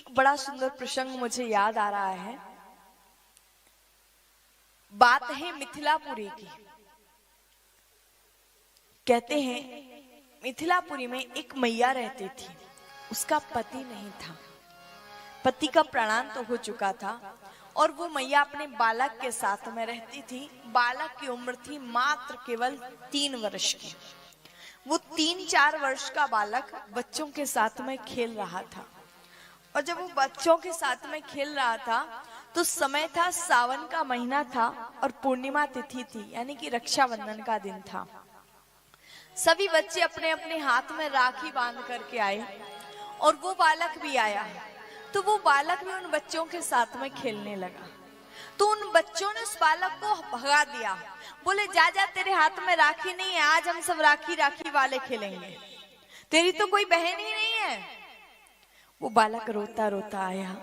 बड़ा सुंदर प्रसंग मुझे याद आ रहा है। बात है मिथिलापुरी की। कहते हैं मिथिलापुरी में एक मैया रहती थी। उसका पति नहीं था, पति का प्रणाम तो हो चुका था और वो मैया अपने बालक के साथ में रहती थी। बालक की उम्र थी मात्र केवल 3 वर्ष की। वो 3-4 वर्ष का बालक बच्चों के साथ में खेल रहा था और जब वो बच्चों के साथ में खेल रहा था तो समय था, सावन का महीना था और पूर्णिमा तिथि थी, यानी कि रक्षाबंधन का दिन था। सभी बच्चे अपने अपने हाथ में राखी बांध करके आए और वो बालक भी आया। तो वो बालक भी उन बच्चों के साथ में खेलने लगा। तो उन बच्चों ने उस बालक को भगा दिया, बोले जा जा, तेरे हाथ में राखी नहीं है, आज हम सब राखी राखी वाले खेलेंगे, तेरी तो कोई बहन ही नहीं है। वो बालक रोता रोता आया,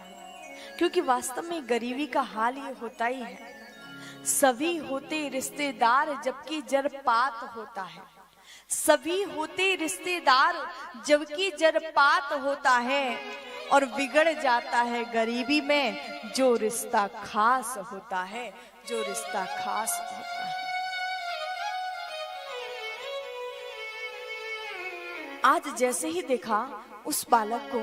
क्योंकि वास्तव में गरीबी का हाल ये होता ही है। सभी होते रिश्तेदार जबकि जरपात होता है, सभी होते रिश्तेदार जबकि जरपात होता है और बिगड़ जाता है गरीबी में जो रिश्ता खास होता है, जो रिश्ता खास होता है। आज जैसे ही देखा उस बालक को,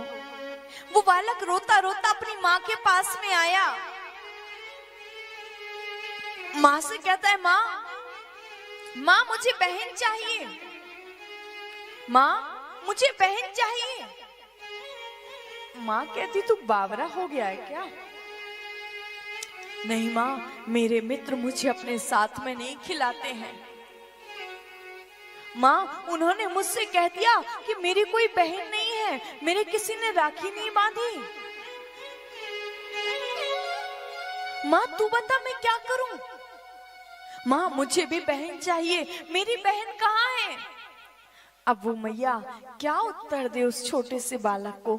वो बालक रोता रोता अपनी माँ के पास में आया। माँ से कहता है, माँ माँ मुझे बहन चाहिए, माँ मुझे बहन चाहिए। माँ कहती तू बावरा हो गया है क्या? नहीं माँ, मेरे मित्र मुझे अपने साथ में नहीं खिलाते हैं। माँ उन्होंने मुझसे कह दिया कि मेरी कोई बहन नहीं है, मेरे किसी ने राखी नहीं बांधी। माँ तू बता मैं क्या करूं? माँ मुझे भी बहन चाहिए, मेरी बहन कहाँ है? अब वो मैया क्या उत्तर दे उस छोटे से बालक को।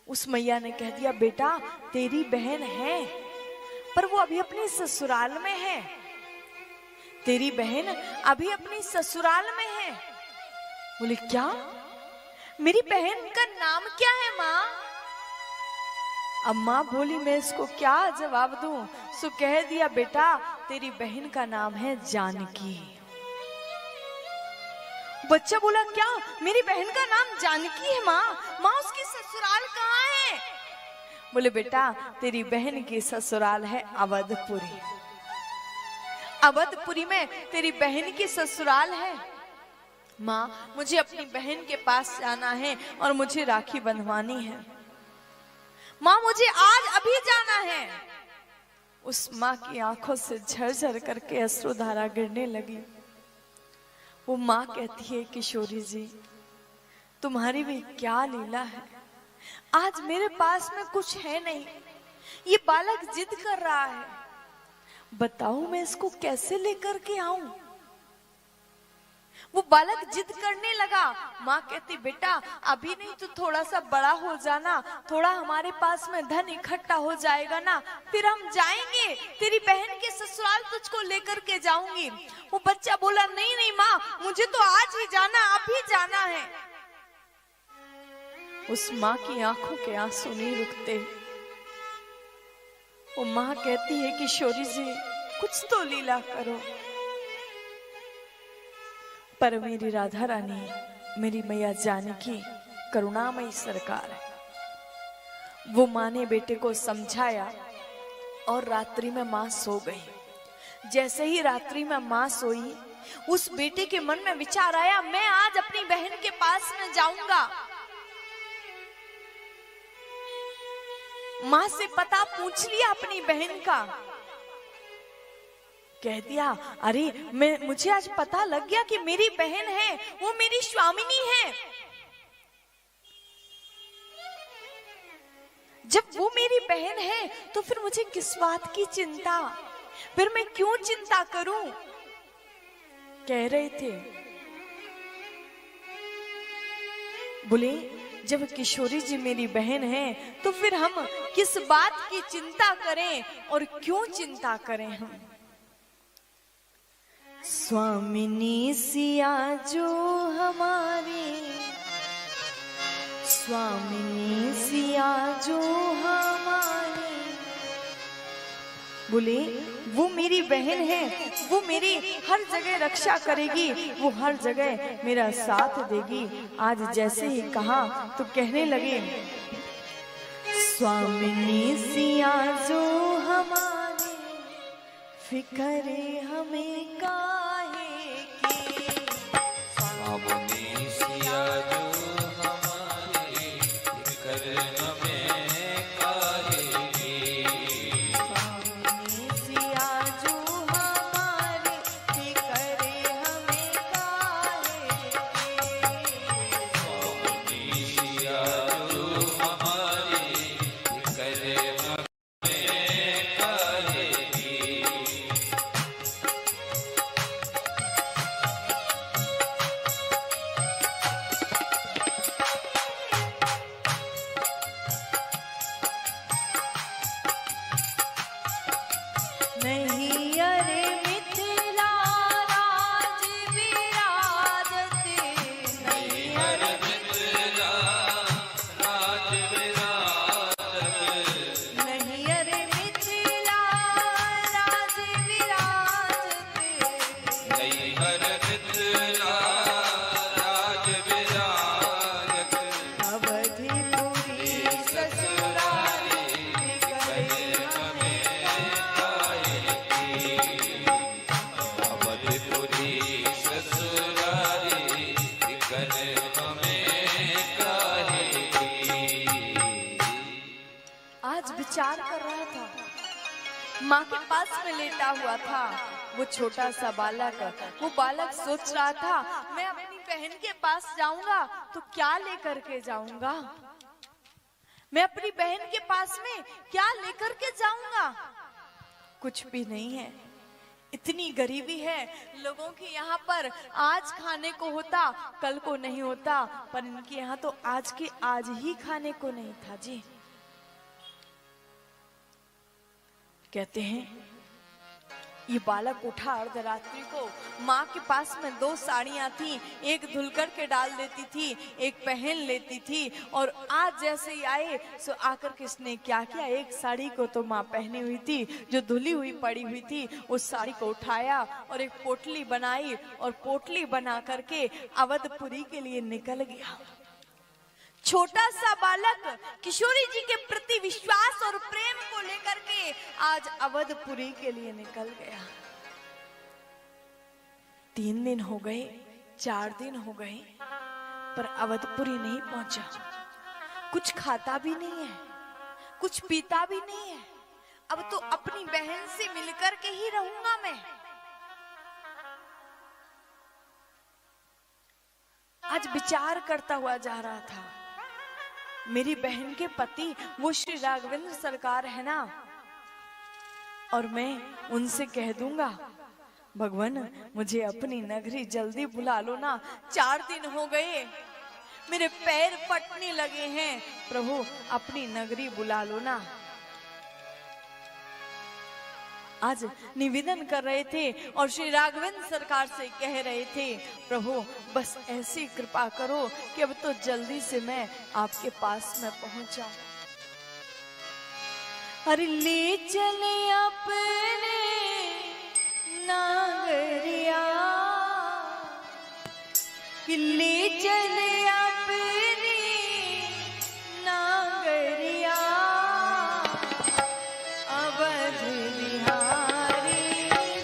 उस मैया ने कह दिया, बेटा तेरी बहन है पर वो अभी अपने ससुराल में है, तेरी बहन अभी अपनी ससुराल में है। बोले क्या? मेरी बहन का नाम क्या है माँ? अब माँ बोली मैं इसको क्या जवाब दूं। सो कह दिया, बेटा तेरी बहन का नाम है जानकी। बच्चा बोला क्या? मेरी बहन का नाम जानकी है माँ? माँ उसकी ससुराल कहाँ है? बोले बेटा तेरी बहन की ससुराल है अवधपुरी, अवधपुरी में तेरी बहन की ससुराल है। माँ मुझे अपनी बहन के पास जाना है और मुझे राखी बंधवानी है। माँ मुझे आज अभी जाना है। उस माँ की आंखों से झरझर करके अश्रुधारा गिरने लगी। वो माँ कहती है, किशोरी जी तुम्हारी भी क्या लीला है, आज मेरे पास में कुछ है नहीं, ये बालक जिद कर रहा है, बताओ मैं इसको कैसे लेकर के आऊं। वो बालक जिद करने लगा। माँ कहती, बेटा अभी नहीं तो थोड़ा सा बड़ा हो जाना, थोड़ा हमारे पास में धन इकट्ठा हो जाएगा ना, फिर हम जाएंगे, तेरी बहन के ससुराल तुझको लेकर के जाऊंगी। वो बच्चा बोला, नहीं नहीं माँ मुझे तो आज ही जाना, अभी जाना है। उस माँ की आंखों के आंसू नहीं रुकते। वो माँ कहती है, किशोरी जी कुछ तो लीला करो। पर मेरी राधा रानी, मेरी मैया जानकी करुणामयी सरकार है। वो माँ ने बेटे को समझाया और रात्रि में माँ सो गई। जैसे ही रात्रि में माँ सोई, उस बेटे के मन में विचार आया, मैं आज अपनी बहन के पास में जाऊंगा। माँ से पता पूछ लिया अपनी बहन का। कह दिया, अरे मुझे आज पता लग गया कि मेरी बहन है, वो मेरी स्वामिनी है। जब वो मेरी बहन है तो फिर मुझे किस बात की चिंता, फिर मैं क्यों चिंता करूं? कह रहे थे। बोले जब किशोरी जी मेरी बहन है तो फिर हम किस बात की चिंता करें और क्यों चिंता करें हम। स्वामिनी सिया जो हमारी, स्वामिनी सिया जो हमारी, बोले वो मेरी बहन है, वो मेरी हर जगह रक्षा करेगी, वो हर जगह मेरा साथ देगी। आज जैसे ही कहा तो कहने लगे, स्वामिनी सिया जो हमारी, फिक्रे हमें काहे की। स्वामिनी सिया जो हमारी, फिक्र हमें काहे की। स्वामिनी सिया जो हमारी, फिक्रे हमें काहे की। स्वामिनी सिया जो हमारी, फिक्र हमें काहे की। नहीं अरे मिथिला राज विराजते, नहीं अरे मिथिला राज विराजते, नहीं अरे मिथिला राज विराजते। नैहर मिथिला राज विराजते। अवधिपुरी ससुरारी, फिक्रे हमें अवधिपुरी ससुरारी, फिक्र हमें काहे की। आज विचार कर रहा था, माँ के पास में लेटा हुआ था वो छोटा सा बालक। वो बालक सोच रहा था, मैं अपनी बहन के पास जाऊंगा तो क्या लेकर के जाऊंगा, मैं अपनी बहन के पास में क्या लेकर के जाऊंगा। कुछ भी नहीं है, इतनी गरीबी है लोगों की यहाँ पर। आज खाने को होता कल को नहीं होता, पर इनके यहाँ तो आज के आज ही खाने को नहीं था जी। कहते हैं ये बालक उठा अर्धरात्रि को, माँ के पास में 2 साड़ियां थी, एक धुलकर के डाल देती थी, एक पहन लेती थी। और आज जैसे ही आए सो आकर किसने क्या किया, एक साड़ी को तो माँ पहनी हुई थी जो धुली हुई पड़ी हुई थी, उस साड़ी को उठाया और एक पोटली बनाई और पोटली बना करके अवधपुरी के लिए निकल गया। छोटा सा बालक किशोरी जी के प्रति विश्वास और प्रेम को लेकर के आज अवधपुरी के लिए निकल गया। 3 दिन हो गए, 4 दिन हो गए, पर अवधपुरी नहीं पहुंचा। कुछ खाता भी नहीं है, कुछ पीता भी नहीं है। अब तो अपनी बहन से मिलकर के ही रहूंगा मैं। आज विचार करता हुआ जा रहा था, मेरी बहन के पति वो श्री राघवेंद्र सरकार है ना, और मैं उनसे कह दूंगा, भगवान मुझे अपनी नगरी जल्दी बुला लो ना। 4 दिन हो गए, मेरे पैर फटने लगे हैं, प्रभु अपनी नगरी बुला लो ना। आज निवेदन कर रहे थे और श्री राघवेंद्र सरकार से कह रहे थे, प्रभु बस ऐसी कृपा करो कि अब तो जल्दी से मैं आपके पास में पहुंच जाऊं। अरे ले चले अपने नागरिया, कि ले चले अपने नागरिया, अवध बिहारी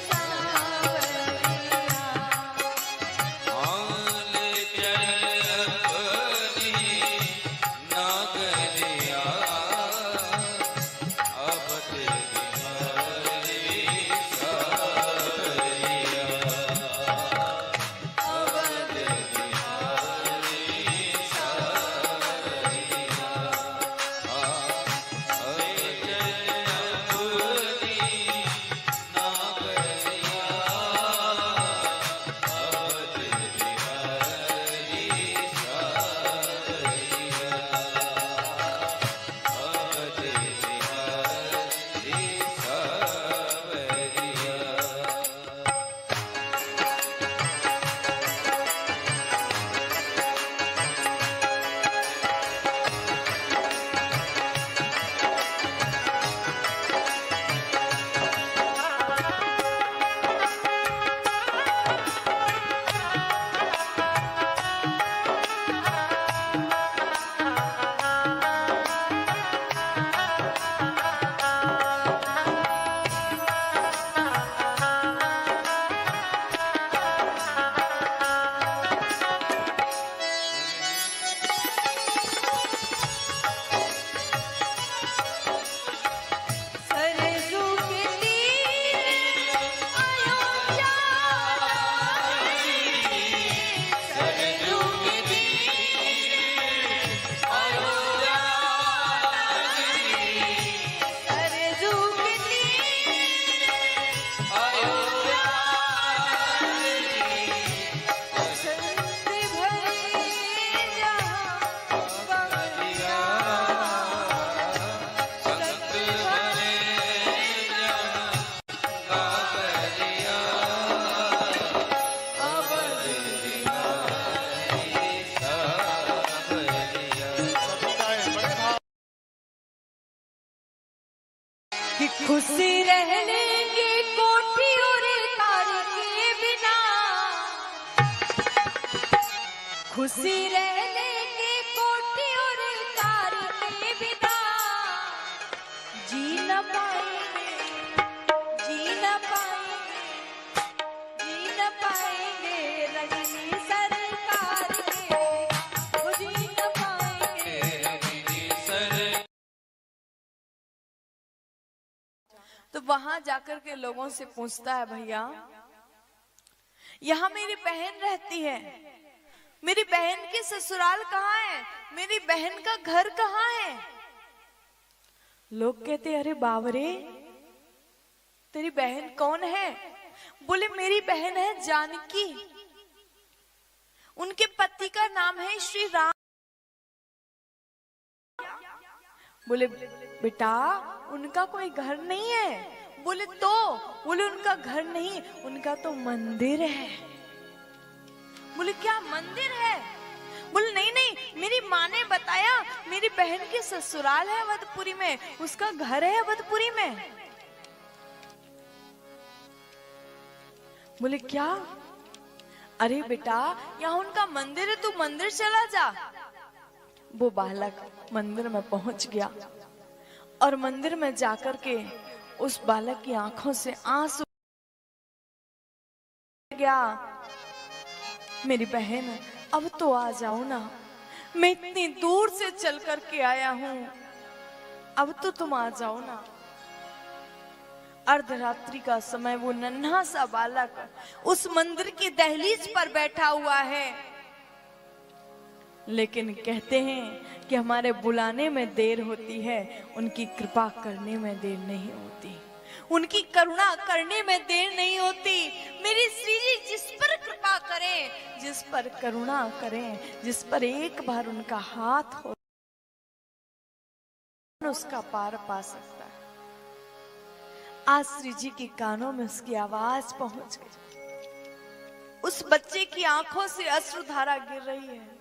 सांवरिया। ले चल अपनी नागरिया, अवध बिहारी सांवरिया। अवध बिहारी कि खुशी रह लेंगे कोठी और कार के बिना, खुशी रह लेंगे कोठी और कार के बिना, जी न पाएंगे, जी न पाएंगे, जी न पाएंगे रजनी सरकार के, वो जी न पाएंगे। तो वहां जाकर के लोगों से पूछता है, भैया यहाँ मेरी बहन रहती है, मेरी बहन की ससुराल कहाँ है, मेरी बहन का घर कहाँ है? लोग कहते, अरे बावरे, तेरी बहन कौन है? बोले मेरी बहन है जानकी, उनके पति का नाम है श्री राम। बोले बेटा उनका कोई घर नहीं है। बोले तो, बोले उनका घर नहीं, उनका तो मंदिर है। बोले क्या मंदिर है? बोले नहीं नहीं, मेरी माँ ने बताया मेरी बहन की ससुराल है अवधपुरी में, उसका घर है अवधपुरी में। बोले क्या? अरे बेटा यहाँ उनका मंदिर है, तू मंदिर चला जा। वो बालक मंदिर में पहुंच गया और मंदिर में जाकर के उस बालक की आंखों से आंसू गया। मेरी बहन अब तो आ जाओ ना, मैं इतनी दूर से चल करके आया हूं, अब तो तुम आ जाओ ना। अर्धरात्रि का समय वो नन्हा सा बालक उस मंदिर की दहलीज पर बैठा हुआ है, लेकिन कहते हैं कि हमारे बुलाने में देर होती है, उनकी कृपा करने में देर नहीं होती, उनकी करुणा करने में देर नहीं होती। मेरी श्री जी जिस पर कृपा करें, जिस पर करुणा करें, जिस पर एक बार उनका हाथ हो, उसका पार पा सकता है। आज श्री जी के कानों में उसकी आवाज पहुंच गई, उस बच्चे की आंखों से अश्रुधारा गिर रही है।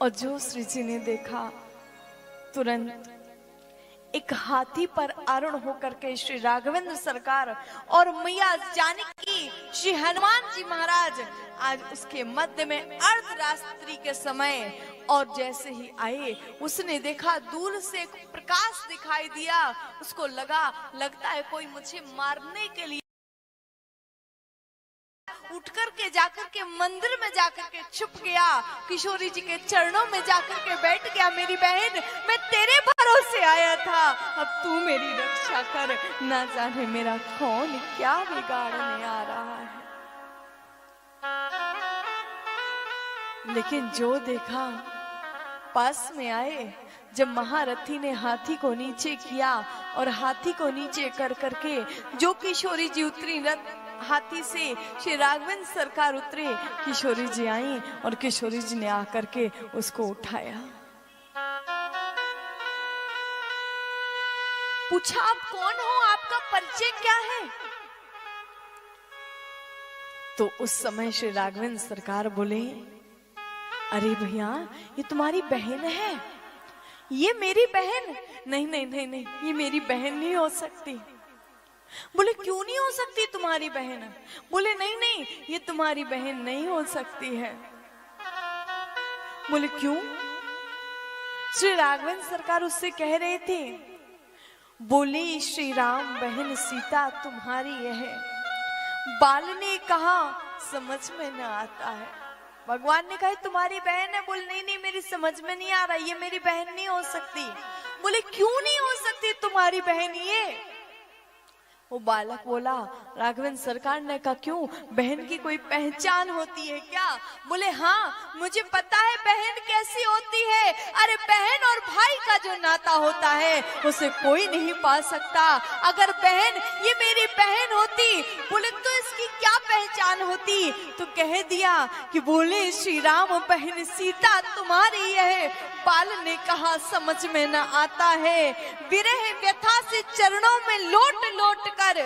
और जो श्री जी ने देखा, तुरंत एक हाथी पर आरूढ़ होकर के श्री राघवेंद्र सरकार और मैया जानकी, श्री हनुमान जी महाराज आज उसके मध्य में अर्धरात्रि के समय, और जैसे ही आए उसने देखा दूर से एक प्रकाश दिखाई दिया, उसको लगता है कोई मुझे मारने के लिए, उठ करके जाकर के मंदिर में जाकर के छुप गया, किशोरी जी के चरणों में जाकर के बैठ गया। मेरी बहन मैं तेरे भरोसे आया था, अब तू मेरी रक्षा कर, ना जाने मेरा कौन क्या बिगाड़ने आ रहा है। लेकिन जो देखा, पास में आए, जब महारथी ने हाथी को नीचे किया और हाथी को नीचे कर करके जो किशोरी जी उतरी हाथी से, श्री राघवेंद्र सरकार उतरे, किशोरी जी आई और किशोरी जी ने आकर के उसको उठाया। पूछा आप कौन हो, आपका परिचय क्या है? तो उस समय श्री राघवेंद्र सरकार बोले, अरे भैया ये तुम्हारी बहन है, ये मेरी बहन। नहीं नहीं नहीं नहीं, ये मेरी बहन नहीं हो सकती। बोले क्यों नहीं हो सकती तुम्हारी बहन? बोले नहीं नहीं, ये तुम्हारी बहन नहीं हो सकती है। बोले क्यों? श्री राघवेंद्र सरकार उससे कह रहे थे, बोले श्री राम बहन सीता तुम्हारी है। बाल ने कहा समझ में न आता है। भगवान ने कहा तुम्हारी बहन है। बोले नहीं नहीं, मेरी समझ में नहीं आ रहा, ये मेरी बहन नहीं हो सकती। बोले क्यों नहीं हो सकती तुम्हारी बहन ये? वो बालक बोला, राघवेंद्र सरकार ने कहा क्यों, बहन की कोई पहचान होती है क्या? बोले हाँ मुझे पता है बहन कैसी होती है। अरे बहन और भाई का जो नाता होता है उसे कोई नहीं पा सकता। अगर बहन ये मेरी बहन होती, बोले तो इसकी क्या पहचान होती? तो कह दिया कि बोले श्री राम बहन सीता तुम्हारी है। बाल ने कहा समझ में न आता है, विरह व्यथा से चरणों में लोट लोट कर,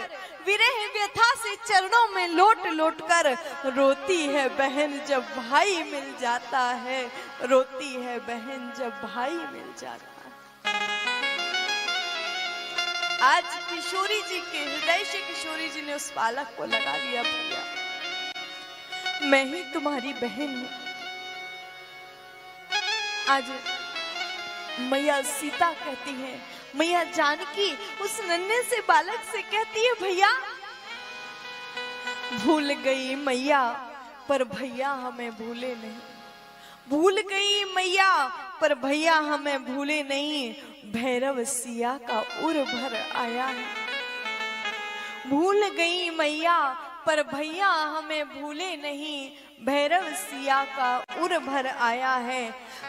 विरह व्यथा से चरणों में लोट लोट कर रोती है बहन जब भाई मिल जाता है, रोती है बहन जब भाई मिल जाता है। आज किशोरी जी के हृदय से किशोरी जी ने उस बालक को लगा लिया। भैया मैं ही तुम्हारी बहन हूं। आज मैया सीता कहती है, मैया जानकी उस नन्हे से बालक से कहती है, भैया भूल गई मैया पर भैया हमें भूले नहीं। भूल गई मैया पर भैया हमें भूले नहीं। भैरव सिया का उर भर आया है। भूल गई मैया पर भैया हमें भूले नहीं। भैरव सिया का उर भर आया है।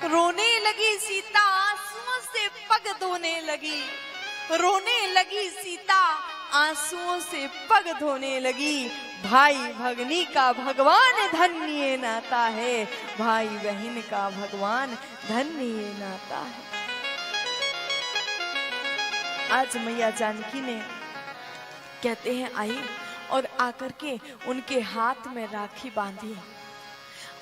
रोने लगी सीता आंसुओं से पग धोने लगी। रोने लगी सीता आंसुओं से पग धोने लगी। भाई भगनी का भगवान धन्य नाता है। भाई बहन का भगवान धन्य नाता है। आज मैया जानकी ने कहते हैं आई और आकर के उनके हाथ में राखी बांधी।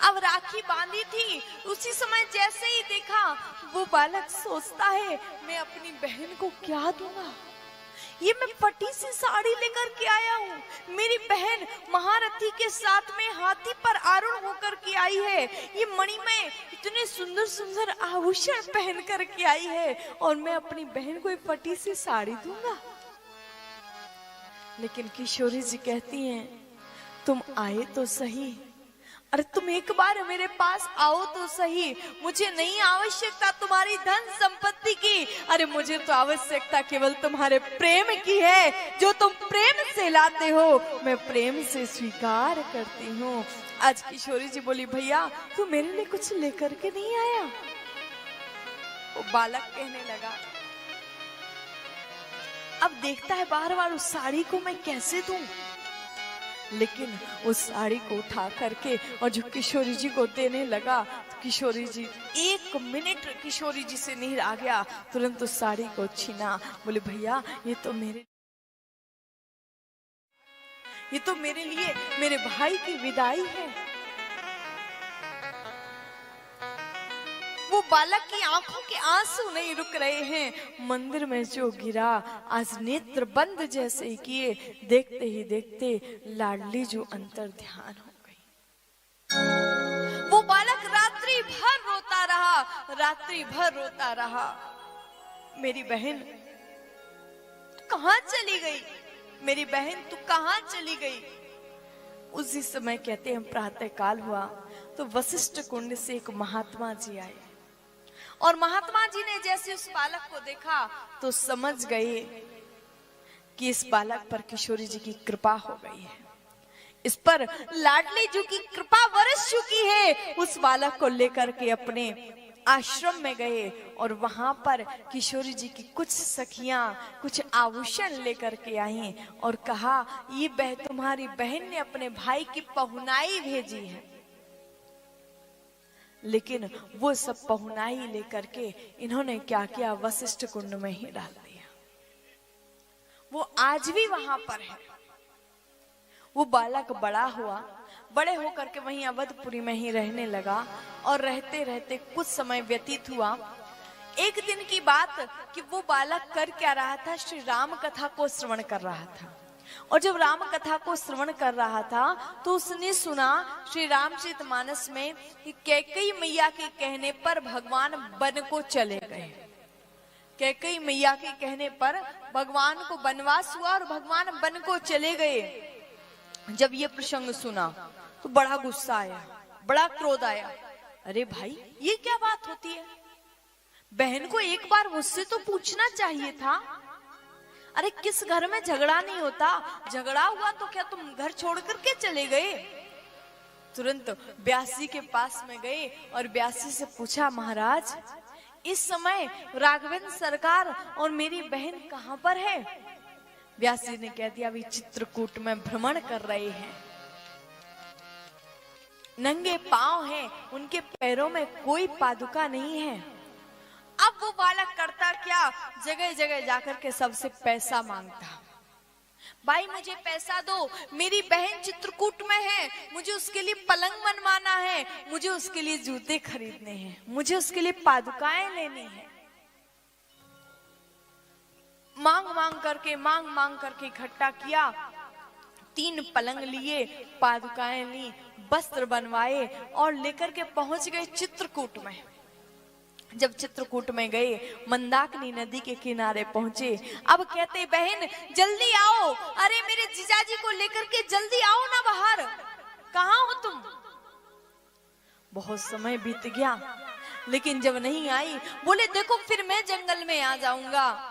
अब राखी बांधी थी, उसी समय जैसे ही देखा वो बालक सोचता है मैं अपनी बहन को क्या दूंगा। ये मैं फटी सी साड़ी लेकर के आया हूँ। मेरी बहन महारथी के साथ में हाथी पर आरूढ़ होकर के आई है। ये मणि में इतने सुंदर सुंदर आभूषण पहन कर के आई है और मैं अपनी बहन को एक फटी सी साड़ी दूंगा। लेकिन किशोरी जी कहती हैं तुम आए तो सही। अरे तुम एक बार मेरे पास आओ तो सही। मुझे नहीं आवश्यकता तुम्हारी धन संपत्ति की। अरे मुझे तो आवश्यकता केवल तुम्हारे प्रेम की है। जो तुम प्रेम से लाते हो मैं प्रेम से स्वीकार करती हूँ। आज किशोरी जी बोली भैया तू मेरे लिए कुछ लेकर के नहीं आया। वो बालक कहने लगा अब देखता है बार बार उस साड़ी को मैं कैसे दूं। लेकिन उस साड़ी को उठा करके और जो किशोरी जी को देने लगा तो किशोरी जी 1 मिनट किशोरी जी से नहीं आ गया। तुरंत उस साड़ी को छीना। बोले भैया ये तो मेरे लिए मेरे भाई की विदाई है। वो बालक की आंखों के आंसू नहीं रुक रहे हैं। मंदिर में जो गिरा आज नेत्र बंद जैसे ही किए। देखते ही देखते लाडली जो अंतर ध्यान हो गई। वो बालक रात्रि भर रोता रहा। रात्रि भर रोता रहा। मेरी बहन तू कहां चली गई। मेरी बहन तू कहां चली गई। उसी समय कहते हैं प्रातः काल हुआ तो वशिष्ठ कुंड से एक महात्मा जी आए और महात्मा जी ने जैसे उस बालक को देखा तो समझ गए कि इस बालक पर किशोरी जी की कृपा हो गई है। इस पर लाडली जी की कृपा बरस चुकी है। उस बालक को लेकर के अपने आश्रम में गए और वहां पर किशोरी जी की कुछ सखियां कुछ आभूषण लेकर के आई और कहा ये तुम्हारी बहन ने अपने भाई की पहुनाई भेजी है। लेकिन वो सब पहुनाई लेकर के इन्होंने क्या किया वशिष्ठ कुंड में ही डाल दिया। वो आज भी वहां पर है। वो बालक बड़ा हुआ। बड़े होकर के वहीं अवधपुरी में ही रहने लगा और रहते रहते कुछ समय व्यतीत हुआ। एक दिन की बात कि वो बालक कर क्या रहा था, श्री राम कथा को श्रवण कर रहा था। और जब राम कथा को श्रवण कर रहा था तो उसने सुना श्री रामचरितमानस में कि कैकेयी मैया के कहने पर भगवान वन को चले गए। कैकेयी मैया के कहने पर भगवान को वनवास हुआ और भगवान वन को चले गए। जब ये प्रसंग सुना तो बड़ा गुस्सा आया, बड़ा क्रोध आया। अरे भाई ये क्या बात होती है। बहन को एक बार मुझसे तो पूछना चाहिए था। अरे किस घर में झगड़ा नहीं होता। झगड़ा हुआ तो क्या तुम घर छोड़ करके चले गए। तुरंत ब्यासी के पास में गए और ब्यासी से पूछा महाराज इस समय राघवेंद्र सरकार और मेरी बहन कहां पर है। ब्यासी ने कह दिया अभी चित्रकूट में भ्रमण कर रहे हैं। नंगे पांव हैं, उनके पैरों में कोई पादुका नहीं है। अब वो बालक करता क्या, जगह जगह जाकर के सबसे पैसा मांगता। भाई मुझे पैसा दो, मेरी बहन चित्रकूट में है, मुझे उसके लिए पलंग बनवाना है, मुझे उसके लिए जूते खरीदने हैं, मुझे उसके लिए पादुकाएं लेनी है। मांग मांग करके इकट्ठा किया। 3 पलंग लिए, पादुकाएं ली, वस्त्र बनवाए और लेकर के पहुंच गए चित्रकूट में। जब चित्रकूट में गए, मंदाकिनी नदी के किनारे पहुंचे। अब कहते बहन जल्दी आओ, अरे मेरे जीजाजी को लेकर के जल्दी आओ ना बाहर, कहाँ हो तुम? बहुत समय बीत गया लेकिन जब नहीं आई, बोले देखो फिर मैं जंगल में आ जाऊंगा।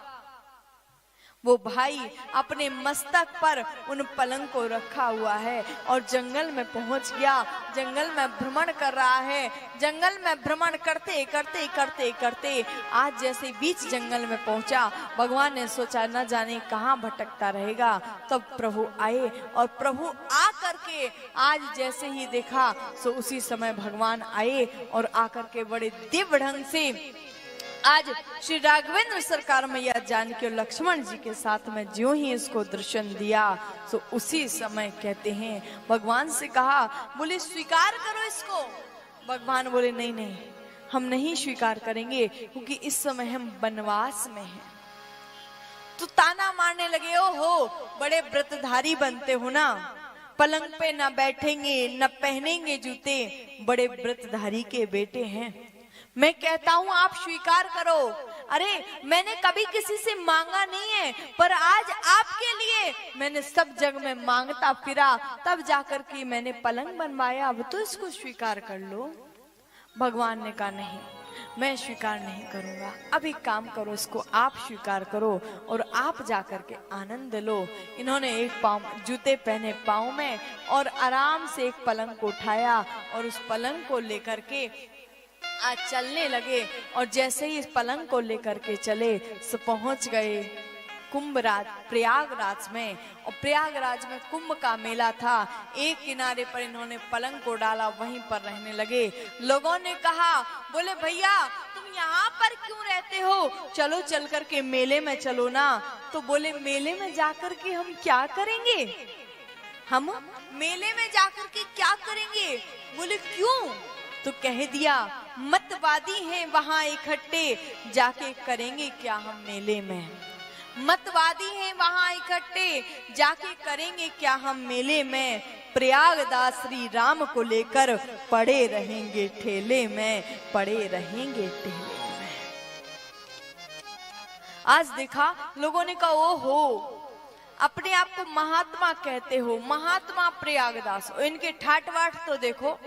वो भाई अपने मस्तक पर उन पलंग को रखा हुआ है और जंगल में पहुंच गया। जंगल में भ्रमण कर रहा है। जंगल में भ्रमण करते करते करते करते आज जैसे बीच जंगल में पहुंचा, भगवान ने सोचा न जाने कहाँ भटकता रहेगा। तब प्रभु आए और प्रभु आ करके आज जैसे ही देखा सो उसी समय भगवान आए और आकर के बड़े दिव्य ढंग से आज श्री राघवेंद्र सरकार मैया जानकी और लक्ष्मण जी के साथ में ज्यों ही इसको दर्शन दिया तो उसी समय कहते हैं भगवान से कहा, बोले स्वीकार करो इसको। भगवान बोले नहीं नहीं, हम नहीं स्वीकार करेंगे क्योंकि इस समय हम वनवास में हैं। तो ताना मारने लगे, ओ हो बड़े व्रतधारी बनते हो ना, पलंग पे न बैठेंगे न पहनेंगे जूते, बड़े व्रतधारी के बेटे हैं। मैं कहता हूं आप स्वीकार करो। अरे मैंने कभी किसी से मांगा नहीं है, पर आज आपके लिए मैंने सब जगह में मांगता फिरा, तब जाकर के मैंने पलंग बनवाया, अब तो इसको स्वीकार कर लो। भगवान ने कहा नहीं, मैं स्वीकार नहीं करूंगा। अब एक काम करो, इसको आप स्वीकार करो और आप जाकर के आनंद लो। इन्होंने एक पाँव जूते पहने पाँव में और आराम से एक पलंग को उठाया और उस पलंग को लेकर के आज चलने लगे। और जैसे ही इस पलंग को लेकर के चले सो पहुंच गए कुंभराज प्रयागराज में। और प्रयागराज में कुंभ का मेला था। एक किनारे पर इन्होंने पलंग को डाला, वहीं पर रहने लगे। लोगों ने कहा, बोले भैया तुम यहाँ पर क्यों रहते हो, चलो चल करके मेले में चलो ना। तो बोले मेले में जाकर के हम क्या करेंगे, हम मेले में जाकर के क्या करेंगे? बोले क्यों? तो कह दिया मतवादी हैं वहां इकट्ठे, जाके करेंगे क्या हम मेले में। मतवादी हैं वहां इकट्ठे, जाके करेंगे क्या हम मेले में। प्रयागदास श्री राम को लेकर पड़े रहेंगे ठेले में, पड़े रहेंगे ठेले में। आज देखा लोगों ने कहा ओ हो, अपने आप को महात्मा कहते हो, महात्मा प्रयागदास। इनके ठाट वाट तो देखो,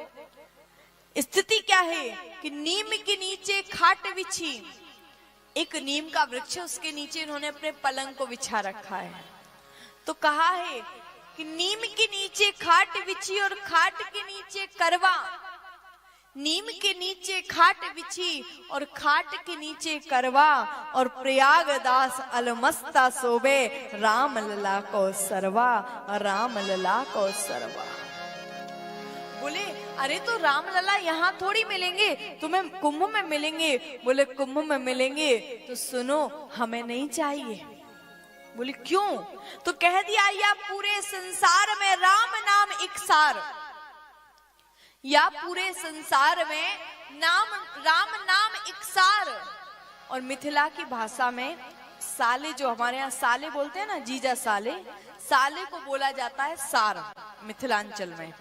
स्थिति क्या है कि नीम के नीचे खाट बिछी, एक नीम का वृक्ष उसके नीचे इन्होंने अपने पलंग को बिछा रखा है। तो कहा है कि नीम के नीचे खाट बिछी और खाट के नीचे करवा, नीम के नीचे खाट बिछी और खाट के नीचे करवा, और प्रयागदास अलमस्ता सोबे राम लला को सरवा, राम लला को सरवा। बोले अरे तो राम लला यहाँ थोड़ी मिलेंगे, तुम्हें कुंभ में मिलेंगे। बोले कुंभ में मिलेंगे तो सुनो हमें नहीं चाहिए। बोले क्यों? तो कह दिया या पूरे संसार में राम नाम इकसार, या पूरे संसार में राम नाम इकसार। और मिथिला की भाषा में साले, जो हमारे यहाँ साले बोलते हैं ना, जीजा साले, साले को बोला जाता है सार मिथिलांचल में।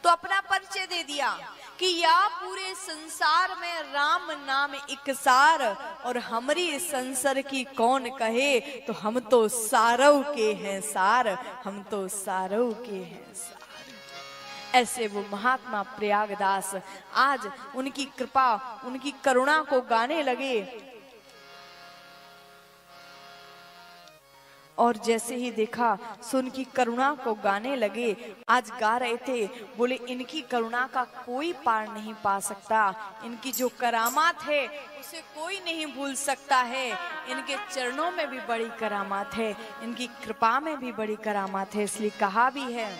तो अपना परिचय दे दिया कि या पूरे संसार में राम नाम इकसार, और हमारी संसार की कौन कहे, तो हम तो सारव के हैं सार, हम तो सारव के हैं सार। ऐसे वो महात्मा प्रयागदास आज उनकी कृपा, उनकी करुणा को गाने लगे। और जैसे ही देखा सो उनकी करुणा को गाने लगे। आज गा रहे थे, बोले इनकी करुणा का कोई पार नहीं पा सकता, इनकी जो करामात है उसे कोई नहीं भूल सकता है। इनके चरणों में भी बड़ी करामात है, इनकी कृपा में भी बड़ी करामात है। इसलिए कहा भी है